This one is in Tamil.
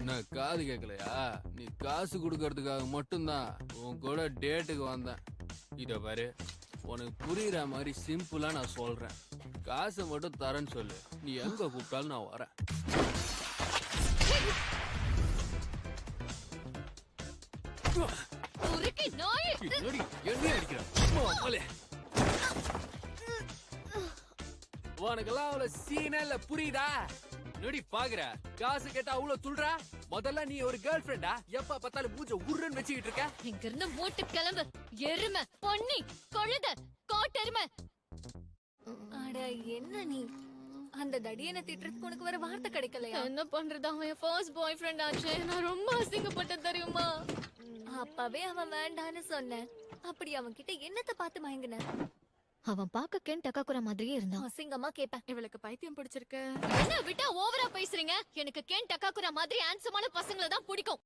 என்ன காது கேட்கலையா? நீ காசு கொடுக்கறதுக்காக மட்டும்தான் உன் கூட டேட்டுக்கு வந்தேன். இத பாரு, உனக்கு புரியுற மாதிரி சிம்பிளா நான் சொல்றேன். காசை மட்டும் தரேன்னு சொல்லு, நீ எங்க கூப்பிட்டாலும் நான் வரேன். உனக்கெல்லாம் அவ்வளவு சீனா இல்ல, புரியுதா? நொடி பாக்குற காசு கேட்டா அவ்வளவு துள்றா. முதல்ல நீ ஒரு கேர்ள் ஃபிரெண்டா? எப்ப பார்த்தாலும் மூஞ்ச உருன்னு வச்சுக்கிட்டு இருக்க. இங்க இருந்து மூட்டு கிளம்பு. எருமை, பொன்னி, கொழுத, கோட்டெருமை. அட என்ன நீ? அந்த தடியனை திட்டுறதுக்கு உனக்கு வேற வார்த்தை கிடைக்கலையா? என்ன பண்றது, அவன் என் ஃபர்ஸ்ட் பாய் ஃப்ரெண்ட் ஆச்சு. நான் ரொம்ப அசிங்கப்பட்டேன் தெரியுமா? அப்பவே அவன் வேண்டான்னு சொன்னேன். அப்படி அவன் கிட்ட என்னத்தை பார்த்து மயங்கின? அவன் பாக்க கென் டக்காக்குற மாதிரியே இருந்தான். அசிங்கமா கேப்பேன். இவளுக்கு பைத்தியம் பிடிச்சிருக்கு. என்ன விட்டா ஓவரா பேசுறீங்க? எனக்கு கென் டக்காக்குற மாதிரி ஹேண்ட்ஸமான பசங்களை தான் பிடிக்கும்.